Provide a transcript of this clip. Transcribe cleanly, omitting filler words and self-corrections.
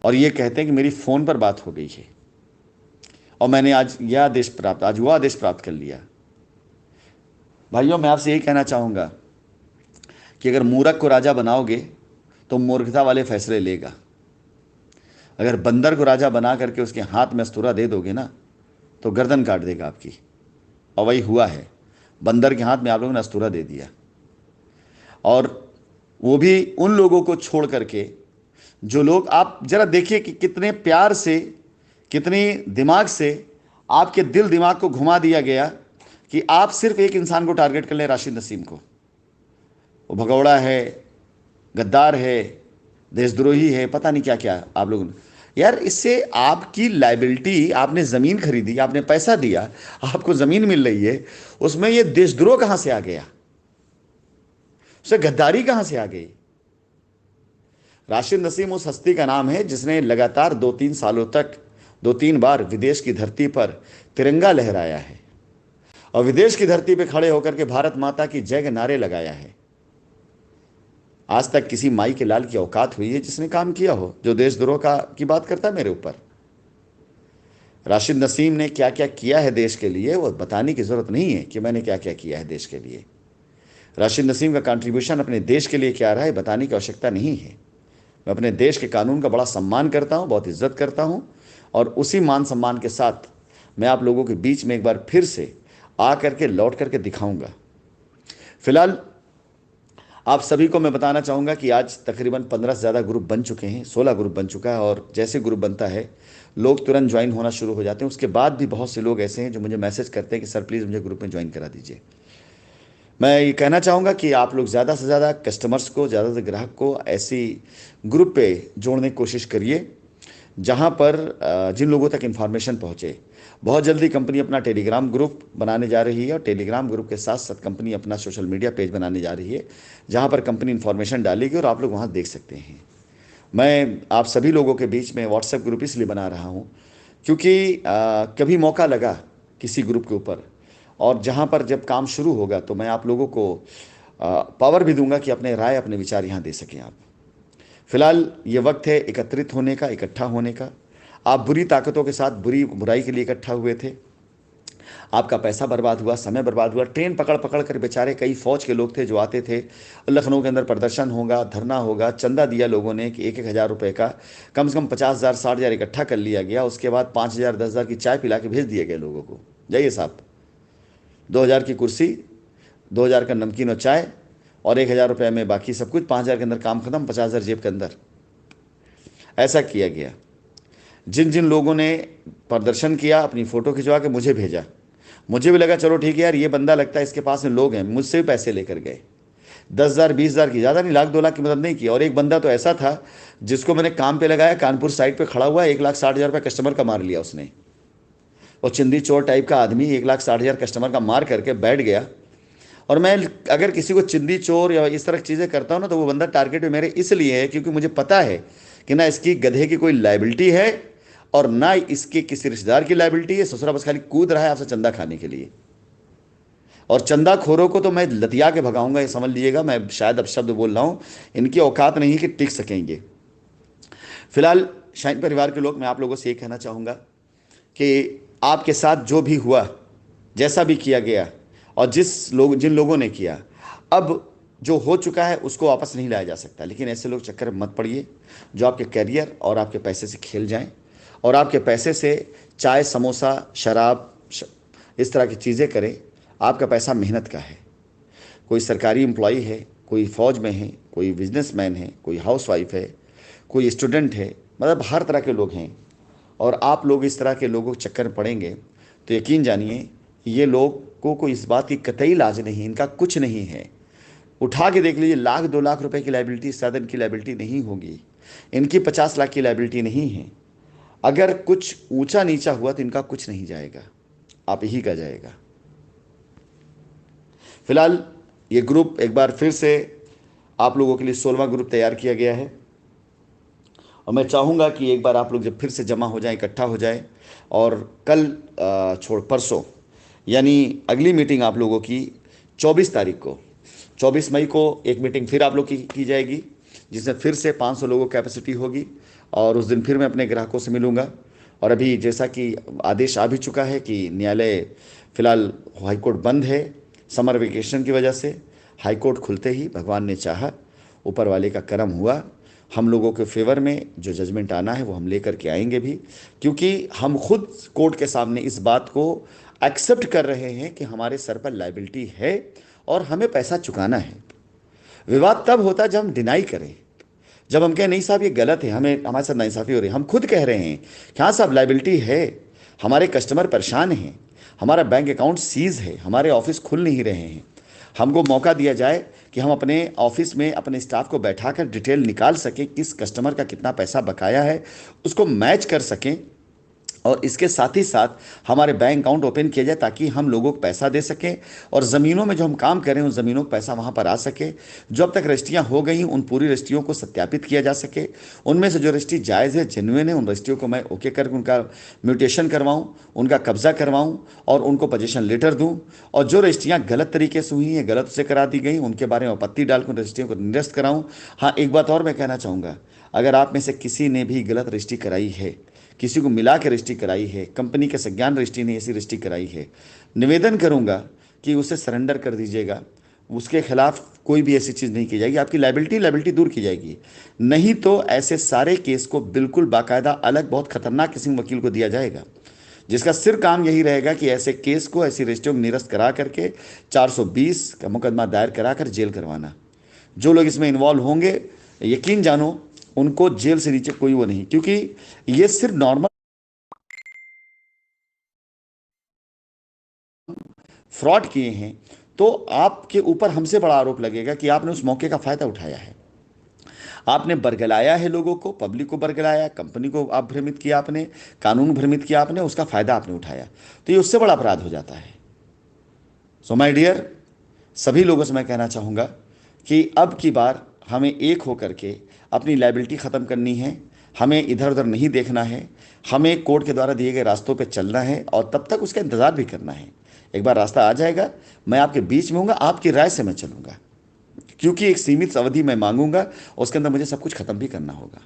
और ये कहते हैं कि मेरी फ़ोन पर बात हो गई है और मैंने आज वो आदेश प्राप्त कर लिया। भाइयों, मैं आपसे यही कहना चाहूँगा कि अगर मूर्ख को राजा बनाओगे तो मूर्खता वाले फैसले लेगा। अगर बंदर को राजा बना करके उसके हाथ में अस्तूरा दे दोगे ना, तो गर्दन काट देगा आपकी। और वही हुआ है, बंदर के हाथ में आप लोगों ने अस्तूरा दे दिया। और वो भी उन लोगों को छोड़ करके जो लोग, आप जरा देखिए कि कितने प्यार से, कितने दिमाग से आपके दिल दिमाग को घुमा दिया गया कि आप सिर्फ एक इंसान को टारगेट कर लें, राशिद नसीम को। वो भगौड़ा है, गद्दार है, देशद्रोही है, पता नहीं क्या क्या आप लोगों ने। यार, इससे आपकी लाइबिलिटी, आपने ज़मीन खरीदी, आपने पैसा दिया, आपको ज़मीन मिल रही है, उसमें ये देशद्रोह कहाँ से आ गया? उसे गद्दारी कहाँ से आ गई? राशिद नसीम उस हस्ती का नाम है जिसने लगातार 2-3 सालों तक 2-3 बार विदेश की धरती पर तिरंगा लहराया है और विदेश की धरती पर खड़े होकर के भारत माता की जय के नारे लगाया है। आज तक किसी माई के लाल की औकात हुई है जिसने काम किया हो, जो देशद्रोह की बात करता है मेरे ऊपर? राशिद नसीम ने क्या क्या किया है देश के लिए, वो बताने की ज़रूरत नहीं है कि मैंने क्या क्या किया है देश के लिए। राशिद नसीम का कंट्रीब्यूशन अपने देश के लिए क्या रहा है, बताने की आवश्यकता नहीं है। मैं अपने देश के कानून का बड़ा सम्मान करता हूँ, बहुत इज्जत करता हूँ, और उसी मान सम्मान के साथ मैं आप लोगों के बीच में एक बार फिर से आ करके लौट करके दिखाऊंगा। फिलहाल आप सभी को मैं बताना चाहूँगा कि आज तकरीबन 15 से ज़्यादा ग्रुप बन चुके हैं, 16 ग्रुप बन चुका है। और जैसे ग्रुप बनता है लोग तुरंत ज्वाइन होना शुरू हो जाते हैं। उसके बाद भी बहुत से लोग ऐसे हैं जो मुझे मैसेज करते हैं कि सर प्लीज़ मुझे ग्रुप में ज्वाइन करा दीजिए। मैं ये कहना चाहूँगा कि आप लोग ज़्यादा से ज़्यादा कस्टमर्स को, ज़्यादा से ग्राहक को ऐसी ग्रुप पे जोड़ने की कोशिश करिए जहाँ पर जिन लोगों तक इन्फॉर्मेशन पहुँचे। बहुत जल्दी कंपनी अपना टेलीग्राम ग्रुप बनाने जा रही है और टेलीग्राम ग्रुप के साथ साथ कंपनी अपना सोशल मीडिया पेज बनाने जा रही है जहाँ पर कंपनी इन्फॉर्मेशन डालेगी और आप लोग वहाँ देख सकते हैं। मैं आप सभी लोगों के बीच में व्हाट्सएप ग्रुप इसलिए बना रहा हूँ क्योंकि कभी मौका लगा किसी ग्रुप के ऊपर, और जहाँ पर जब काम शुरू होगा तो मैं आप लोगों को पावर भी दूंगा कि अपने राय, अपने विचार यहाँ दे सकें आप। फिलहाल ये वक्त है एकत्रित होने का, इकट्ठा होने का। आप बुरी ताकतों के साथ बुराई के लिए इकट्ठा हुए थे, आपका पैसा बर्बाद हुआ, समय बर्बाद हुआ। ट्रेन पकड़ पकड़ कर बेचारे कई फौज के लोग थे जो आते थे, लखनऊ के अंदर प्रदर्शन होगा, धरना होगा, चंदा दिया लोगों ने कि 1-1 हज़ार रुपये का, कम से कम 50,000 60,000 इकट्ठा कर लिया गया। उसके बाद 5,000 10,000 की चाय पिला के भेज दिए गए लोगों को, जाइए साहब, 2,000 की कुर्सी, 2,000 का नमकीन और चाय, और 1,000 रुपये में बाकी सब कुछ। 5,000 के अंदर काम खत्म, 50,000 जेब के अंदर। ऐसा किया गया। जिन जिन लोगों ने प्रदर्शन किया, अपनी फ़ोटो खिंचवा के मुझे भेजा, मुझे भी लगा चलो ठीक है यार, ये बंदा लगता है इसके पास में लोग हैं, मुझसे भी पैसे लेकर गए। 10,000 20,000 की, ज़्यादा नहीं, 1,00,000 2,00,000 की मदद नहीं की। और एक बंदा तो ऐसा था जिसको मैंने काम पे लगाया, कानपुर साइड पे खड़ा हुआ, 1,60,000 रुपये कस्टमर का मार लिया उसने। और चिंदी चोर टाइप का आदमी 1,60,000 कस्टमर का मार करके बैठ गया। और मैं अगर किसी को चिंदी चोर या इस तरह की चीज़ें करता हूँ ना, तो वो बंदा टारगेट में मेरे इसलिए है क्योंकि मुझे पता है कि ना इसकी गधे की कोई लाइबिलिटी है और ना इसके किसी रिश्तेदार की लाइबिलिटी है। ससुरा बस खाली कूद रहा है आपसे चंदा खाने के लिए। और चंदाखोरों को तो मैं लतिया के भगाऊंगा, ये समझ लीजिएगा। मैं शायद अब शब्द बोल रहा हूँ, इनकी औकात नहीं कि टिक सकेंगे। फिलहाल शाइन परिवार के लोग, मैं आप लोगों से ये कहना चाहूँगा कि आपके साथ जो भी हुआ, जैसा भी किया गया, और जिन लोगों ने किया, अब जो हो चुका है उसको वापस नहीं लाया जा सकता। लेकिन ऐसे लोग चक्कर में मत पड़िए जो आपके करियर और आपके पैसे से खेल जाएं और आपके पैसे से चाय, समोसा, शराब, इस तरह की चीज़ें करें। आपका पैसा मेहनत का है। कोई सरकारी एम्प्लॉई है, कोई फ़ौज में है, कोई बिजनेसमैन है, कोई हाउसवाइफ है, कोई स्टूडेंट है, मतलब हर तरह के लोग हैं। और आप लोग इस तरह के लोगों के चक्कर में पड़ेंगे तो यकीन जानिए ये लोगों को इस बात की कतई लाज नहीं, इनका कुछ नहीं है। उठा के देख लीजिए, 1,00,000 2,00,000 रुपए की लाइबिलिटी, इस ज़्यादा इनकी लाइबिलिटी नहीं होगी। इनकी 50 लाख की लाइबिलिटी नहीं है। अगर कुछ ऊंचा नीचा हुआ तो इनका कुछ नहीं जाएगा, आप ही का जाएगा। फिलहाल ये ग्रुप एक बार फिर से आप लोगों के लिए 16वां ग्रुप तैयार किया गया है और मैं चाहूँगा कि एक बार आप लोग जब फिर से जमा हो जाएं, इकट्ठा हो जाएं, और कल छोड़ परसों, यानी अगली मीटिंग आप लोगों की 24 तारीख को, 24 मई को एक मीटिंग फिर आप लोग की जाएगी जिसमें फिर से 500 लोगों कैपेसिटी होगी, और उस दिन फिर मैं अपने ग्राहकों से मिलूंगा। और अभी जैसा कि आदेश आ भी चुका है कि न्यायालय फिलहाल, हाईकोर्ट बंद है समर वेकेशन की वजह से। हाईकोर्ट खुलते ही भगवान ने चाहा, ऊपर वाले का करम हुआ, हम लोगों के फेवर में जो जजमेंट आना है वो हम लेकर के आएंगे भी, क्योंकि हम खुद कोर्ट के सामने इस बात को एक्सेप्ट कर रहे हैं कि हमारे सर पर लाइबिलिटी है और हमें पैसा चुकाना है। विवाद तब होता है जब हम डिनाई करें, जब हम कहें नहीं साहब ये गलत है, हमें हमारे साथ नाइंसाफ़ी हो रही है। हम खुद कह रहे हैं कि हाँ साहब लाइबिलिटी है, हमारे कस्टमर परेशान हैं, हमारा बैंक अकाउंट सीज है, हमारे ऑफिस खुल नहीं रहे हैं। हमको मौका दिया जाए कि हम अपने ऑफिस में अपने स्टाफ को बैठाकर डिटेल निकाल सकें, किस कस्टमर का कितना पैसा बकाया है उसको मैच कर सकें, और इसके साथ ही साथ हमारे बैंक अकाउंट ओपन किया जाए ताकि हम लोगों को पैसा दे सकें, और ज़मीनों में जो हम काम करें उन ज़मीनों को पैसा वहाँ पर आ सके। जो अब तक रजिस्ट्रियाँ हो गई उन पूरी रजिस्ट्रियों को सत्यापित किया जा सके, उनमें से जो रजिस्ट्री जायज़ है, जेन्युइन है, उन रजिस्ट्रियों को मैं ओके करके उनका म्यूटेशन करवाऊँ, उनका कब्जा करवाऊँ और उनको पोजीशन लेटर दूँ। और जो रजिस्ट्रियाँ गलत तरीके से हुई हैं, गलत से करा दी गई, उनके बारे में आपत्ति डालकर उन रजिस्ट्रियों को निरस्त कराऊँ। हाँ, एक बात और मैं कहना चाहूँगा, अगर आप में से किसी ने भी गलत रजिस्ट्री कराई है, किसी को मिला के रजिस्ट्री कराई है, कंपनी के संज्ञान रजिस्ट्री ने ऐसी रजिस्ट्री कराई है, निवेदन करूंगा कि उसे सरेंडर कर दीजिएगा, उसके खिलाफ कोई भी ऐसी चीज़ नहीं की जाएगी, आपकी लाइबिलिटी दूर की जाएगी। नहीं तो ऐसे सारे केस को बिल्कुल बाकायदा अलग बहुत खतरनाक किसी वकील को दिया जाएगा, जिसका सिर्फ काम यही रहेगा कि ऐसे केस को, ऐसी रजिस्ट्रियों को निरस्त करा करके 420 का मुकदमा दायर करा कर जेल करवाना। जो लोग इसमें इन्वॉल्व होंगे, यकीन जानो उनको जेल से नीचे कोई वो नहीं, क्योंकि ये सिर्फ नॉर्मल फ्रॉड किए हैं तो आपके ऊपर हमसे बड़ा आरोप लगेगा कि आपने उस मौके का फायदा उठाया है, आपने बरगलाया है लोगों को, पब्लिक को बरगलाया, कंपनी को आप भ्रमित किया आपने, कानून भ्रमित किया आपने, उसका फायदा आपने उठाया, तो ये उससे बड़ा अपराध हो जाता है। सो माय डियर, सभी लोगों से मैं कहना चाहूँगा कि अब की बार हमें एक होकर के अपनी लाइबिलिटी ख़त्म करनी है, हमें इधर उधर नहीं देखना है, हमें कोर्ट के द्वारा दिए गए रास्तों पे चलना है, और तब तक उसका इंतज़ार भी करना है। एक बार रास्ता आ जाएगा, मैं आपके बीच में हूँगा, आपकी राय से मैं चलूँगा, क्योंकि एक सीमित अवधि मैं मांगूंगा, उसके अंदर मुझे सब कुछ ख़त्म भी करना होगा।